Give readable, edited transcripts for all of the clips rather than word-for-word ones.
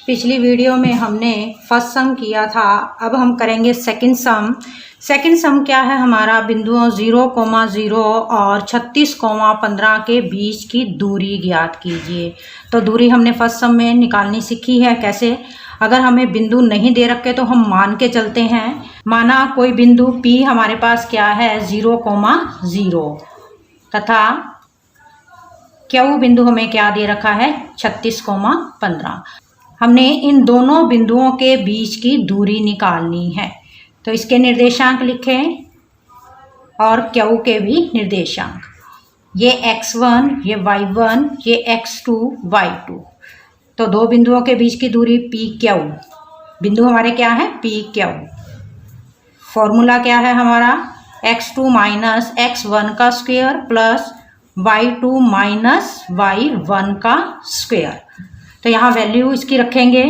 पिछली वीडियो में हमने फर्स्ट सम किया था, अब हम करेंगे सेकंड सम। सेकंड सम क्या है हमारा, बिंदुओं 0,0 और 36,15 के बीच की दूरी ज्ञात कीजिए। तो दूरी हमने फर्स्ट सम में निकालनी सीखी है। कैसे, अगर हमें बिंदु नहीं दे रखे तो हम मान के चलते हैं। माना कोई बिंदु P हमारे पास क्या है 0,0 तथा Q बिंदु हमें क्या दे रखा है 36,15। हमने इन दोनों बिंदुओं के बीच की दूरी निकालनी है। तो इसके निर्देशांक लिखें और Q के भी निर्देशांक। ये x1, ये y1, ये x2, y2। तो दो बिंदुओं के बीच की दूरी PQ। बिंदु हमारे क्या है PQ। फॉर्मूला क्या है हमारा, x2 माइनस x1 का square plus y2 minus y1 का स्क्वायर। तो यहाँ वैल्यू इसकी रखेंगे,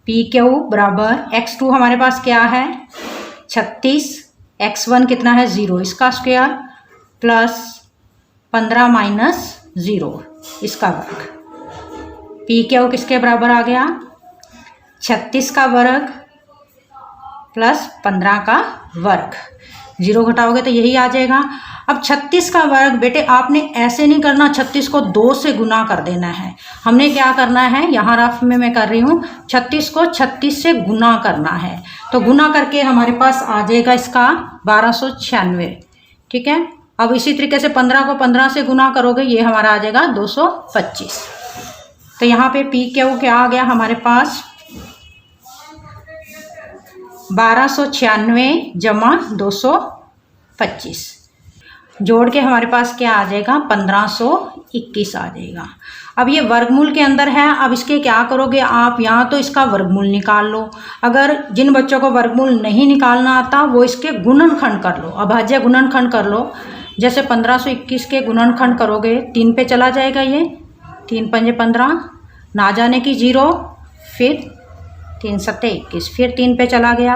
PQ बराबर x2 हमारे पास क्या है 36, x1 कितना है 0 इसका स्क्वायर प्लस 15 माइनस 0 इसका वर्ग। PQ किसके बराबर आ गया 36 का वर्ग प्लस 15 का वर्ग। 0 घटाओगे तो यही आ जाएगा। अब 36 का वर्ग बेटे आपने ऐसे नहीं करना, 36 को 2 से गुना कर देना है। हमने क्या करना है, यहाँ रफ में मैं कर रही हूँ, 36 को 36 से गुना करना है। तो गुना करके हमारे पास आ जाएगा इसका 1296। ठीक है। अब इसी तरीके से 15 को 15 से गुना करोगे, ये हमारा आ जाएगा 225। तो यहाँ पे PQ क्या आ गया हमारे पास 1296 जमा 225, जोड़ के हमारे पास क्या आ जाएगा 1521 आ जाएगा। अब ये वर्गमूल के अंदर है। अब इसके क्या करोगे आप, यहाँ तो इसका वर्गमूल निकाल लो। अगर जिन बच्चों को वर्गमूल नहीं निकालना आता वो इसके गुणनखंड कर लो, अभाज्य गुणनखंड कर लो। जैसे 1521 के गुणनखंड करोगे 3 पे चला जाएगा, ये 3 पंजे 15, ना जाने की 0, फिर 3 सत्ते 21, फिर 3 पे चला गया,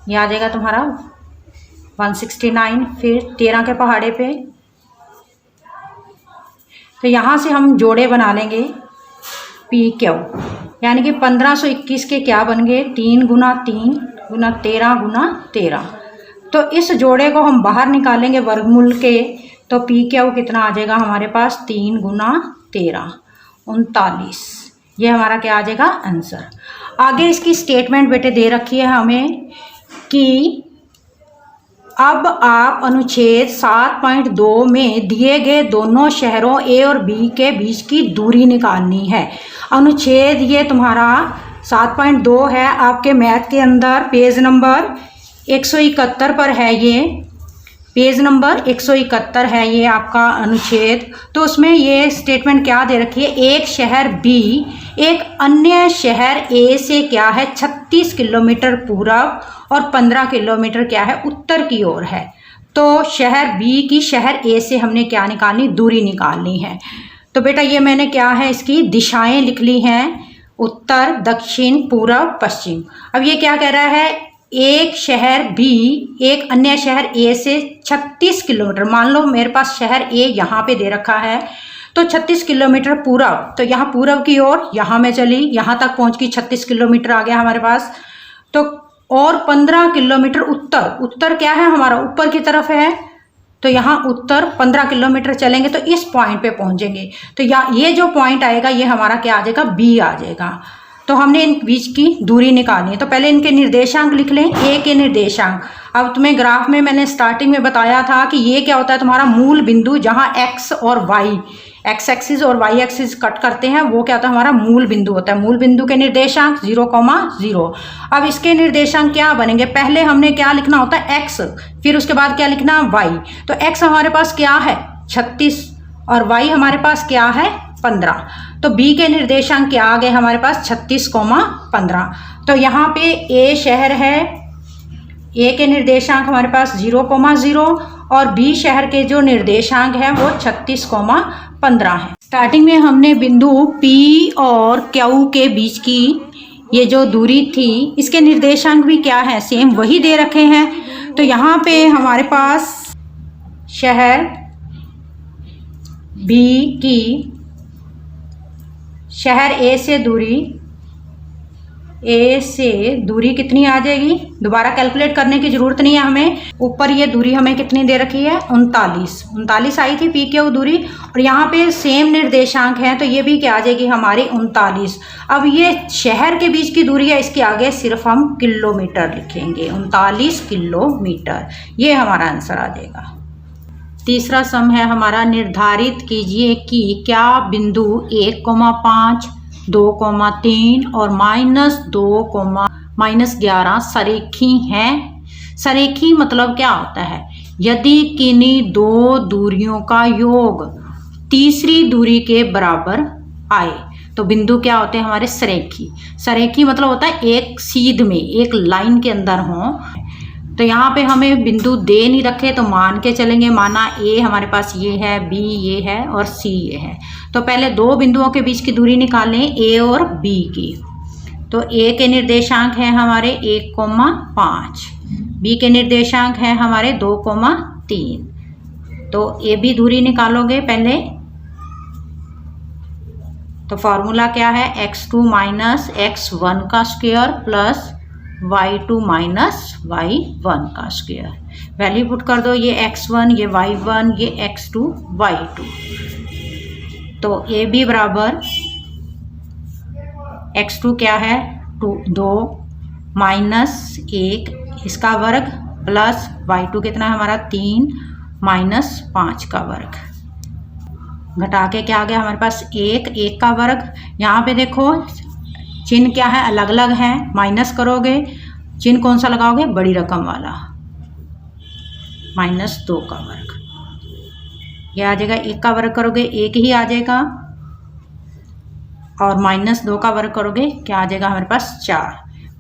ये आ जाएगा तुम्हारा 169, फिर 13 के पहाड़े पे। तो यहाँ से हम जोड़े बना लेंगे PQ, यानी कि 1521 के क्या बन गए 3 गुना 3 गुना 13 गुना 13। तो इस जोड़े को हम बाहर निकालेंगे वर्गमूल के, तो PQ कितना आ जाएगा हमारे पास 3 गुना 13 39। ये हमारा क्या आ जाएगा आंसर। आगे इसकी स्टेटमेंट बेटे दे रखी है हमें कि अब आप अनुच्छेद 7.2 में दिए गए दोनों शहरों A और B के बीच की दूरी निकालनी है। अनुच्छेद ये तुम्हारा 7.2 है आपके मैथ के अंदर, पेज नंबर 171 पर है। ये पेज नंबर 171 है ये आपका अनुच्छेद। तो उसमें ये स्टेटमेंट क्या दे रखी है, एक शहर B एक अन्य शहर A से क्या है 36 किलोमीटर पूरब और 15 किलोमीटर क्या है उत्तर की ओर है। तो शहर B की शहर A से हमने क्या निकालनी, दूरी निकालनी है। तो बेटा ये मैंने क्या है इसकी दिशाएं लिख ली हैं, उत्तर दक्षिण पूरब पश्चिम। अब ये क्या कह रहा है, एक शहर B एक अन्य शहर A से 36 किलोमीटर, मान लो मेरे पास शहर A यहाँ पे दे रखा है, तो 36 किलोमीटर पूरब, तो यहाँ पूरब की ओर यहाँ मैं चली, यहाँ तक पहुँच गई 36 किलोमीटर आ गया हमारे पास। तो और 15 किलोमीटर उत्तर, उत्तर क्या है हमारा ऊपर की तरफ है, तो यहाँ उत्तर 15 किलोमीटर चलेंगे तो इस पॉइंट पे पहुँचेंगे। तो ये जो पॉइंट आएगा ये हमारा क्या आ जाएगा B आ जाएगा। तो हमने इन बीच की दूरी निकालनी है। तो पहले इनके निर्देशांक लिख लें, A के निर्देशांक। अब तुम्हें ग्राफ में मैंने स्टार्टिंग में बताया था कि ये क्या होता है तुम्हारा मूल बिंदु, जहाँ x और y, x एक्सिस और y एक्सिस कट करते हैं, वो क्या होता है हमारा मूल बिंदु होता है। मूल बिंदु के निर्देशांक 0,0। अब इसके निर्देशांक क्या बनेंगे, पहले हमने क्या लिखना होता है x, फिर उसके बाद क्या लिखना y। तो x हमारे पास क्या है 36 और y हमारे पास क्या है 15। तो B के निर्देशांक क्या आ गए हमारे पास 36,15। तो यहाँ पे A शहर है, A के निर्देशांक हमारे पास 0,0 और B शहर के जो निर्देशांक है वो 36,15 है। स्टार्टिंग में हमने बिंदु P और Q के बीच की ये जो दूरी थी, इसके निर्देशांक भी क्या है सेम वही दे रखे हैं। तो यहाँ पे हमारे पास शहर B की शहर A से दूरी ए से दूरी कितनी आ जाएगी, दोबारा कैलकुलेट करने की ज़रूरत नहीं है हमें। ऊपर ये दूरी हमें कितनी दे रखी है, 39 आई थी पी क्यू दूरी, और यहाँ पे सेम निर्देशांक है तो ये भी क्या आ जाएगी हमारी 39। अब ये शहर के बीच की दूरी है, इसके आगे सिर्फ हम किलोमीटर लिखेंगे, 39 किलोमीटर, ये हमारा आंसर आ जाएगा। तीसरा सम है हमारा, निर्धारित कीजिए कि क्या बिंदु 1,5, 2,3 और -2, -11 सरेखी हैं। सरेखी मतलब क्या होता है, यदि किन्हीं दो दूरियों का योग तीसरी दूरी के बराबर आए तो बिंदु क्या होते हैं हमारे, सरेखी। सरेखी मतलब होता है एक सीध में, एक लाइन के अंदर हों। तो यहाँ पे हमें बिंदु दे नहीं रखे तो मान के चलेंगे, माना ए हमारे पास ये है, बी ये है और सी ये है। तो पहले दो बिंदुओं के बीच की दूरी निकालें, ए और बी की। तो ए के निर्देशांक हैं हमारे 1,5, बी के निर्देशांक हैं हमारे 2,3। तो ए बी दूरी निकालोगे पहले, तो फॉर्मूला क्या है, x2 माइनस x1 का square plus y2 minus y1 का स्क्वायर। वैल्यू पुट कर दो, ये x1 ये y1 ये x2 y2। तो ए बी बराबर x2 क्या है 2 माइनस 1 इसका वर्ग प्लस y2 कितना है हमारा 3 माइनस 5 का वर्ग, घटा के क्या आ गया हमारे पास 1 का वर्ग। यहाँ पे देखो चिन्ह क्या है, अलग अलग है, माइनस करोगे चिन्ह कौन सा लगाओगे, बड़ी रकम वाला, -2 का वर्ग। ये आ जाएगा 1 का वर्ग करोगे 1 ही आ जाएगा, और -2 का वर्ग करोगे क्या आ जाएगा हमारे पास 4,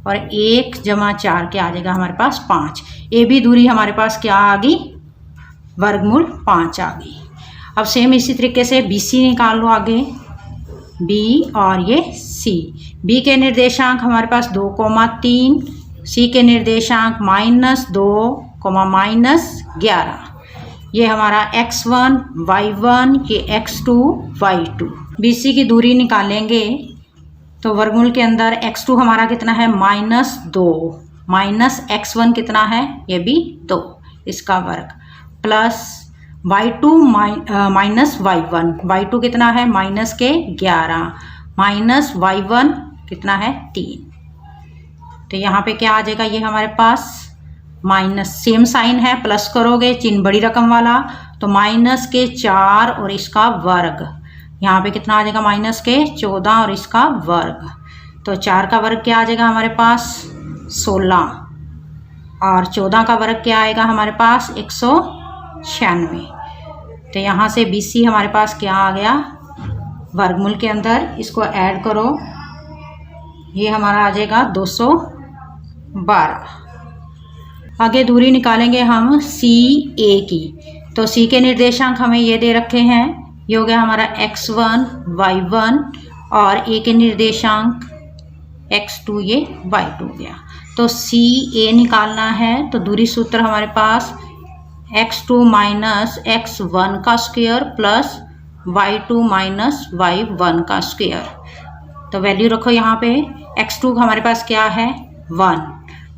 और 1 जमा 4 क्या आ जाएगा हमारे पास 5। ए बी दूरी हमारे पास क्या आ गई, वर्गमूल 5 आ गई। अब सेम इसी तरीके से बी सी निकाल लो आगे, बी और ये सी। बी के निर्देशांक हमारे पास 2,3, सी के निर्देशांक -2, -11। ये हमारा x1 y1 ये x2 y2। बी सी की दूरी निकालेंगे तो वर्गमूल के अंदर x2 हमारा कितना है -2, माइनस x1 कितना है ये भी 2 इसका वर्ग, plus y2 minus y1, y2 कितना है -11 माइनस y1 कितना है 3। तो यहाँ पे क्या आ जाएगा, ये हमारे पास माइनस, सेम साइन है, प्लस करोगे चिन्ह बड़ी रकम वाला, तो -4 और इसका वर्ग, यहाँ पे कितना आ जाएगा -14 और इसका वर्ग। तो 4 का वर्ग क्या आ जाएगा हमारे पास 16, और 14 का वर्ग क्या आएगा हमारे पास 196। तो यहाँ से BC हमारे पास क्या आ गया वर्गमूल के अंदर, इसको ऐड करो, ये हमारा आ जाएगा 212। आगे दूरी निकालेंगे हम CA की। तो C के निर्देशांक हमें ये दे रखे हैं, ये हो गया हमारा x1 y1 और A के निर्देशांक x2 ये y2 गया। तो CA निकालना है तो दूरी सूत्र हमारे पास x2 माइनस x1 का square plus y2 minus y1 का स्क्वायर। तो वैल्यू रखो यहाँ पे, x2 हमारे पास क्या है 1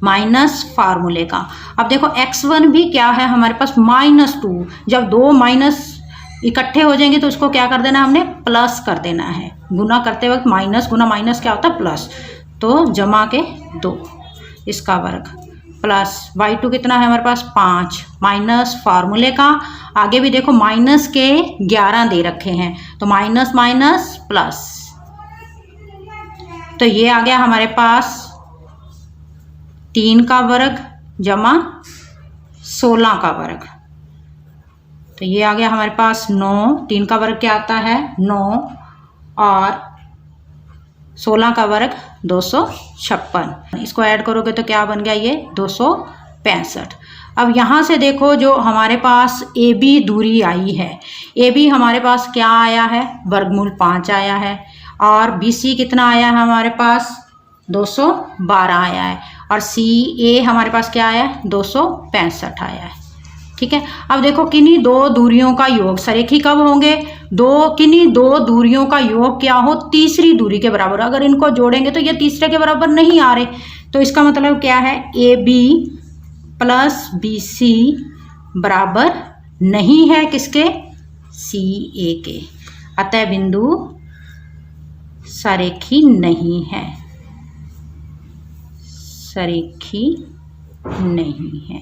माइनस फार्मूले का। अब देखो x1 भी क्या है हमारे पास -2, जब दो माइनस इकट्ठे हो जाएंगे तो उसको क्या कर देना, हमने प्लस कर देना है। गुना करते वक्त माइनस गुना माइनस क्या होता है प्लस, तो जमा के 2 इसका वर्ग, प्लस y2 कितना है हमारे पास 5 माइनस फार्मूले का। आगे भी देखो माइनस के 11 दे रखे हैं, तो माइनस माइनस प्लस, तो ये आ गया हमारे पास 3 का वर्ग जमा 16 का वर्ग। तो ये आ गया हमारे पास 9, 3 का वर्ग क्या आता है 9 और 16 का वर्ग 256। इसको ऐड करोगे तो क्या बन गया ये 265। अब यहाँ से देखो जो हमारे पास AB दूरी आई है, AB हमारे पास क्या आया है वर्गमूल 5 आया है, और BC कितना आया है हमारे पास 212 आया है, और CA हमारे पास क्या आया है 265 आया है। ठीक है। अब देखो किन्हीं दो दूरियों का योग सरेखी कब होंगे, किन्हीं दो दूरियों का योग क्या हो, तीसरी दूरी के बराबर। अगर इनको जोड़ेंगे तो ये तीसरे के बराबर नहीं आ रहे, तो इसका मतलब क्या है, A B plus B C बराबर नहीं है किसके, सी ए के। अतः बिंदु सरेखी नहीं है, सरेखी नहीं है।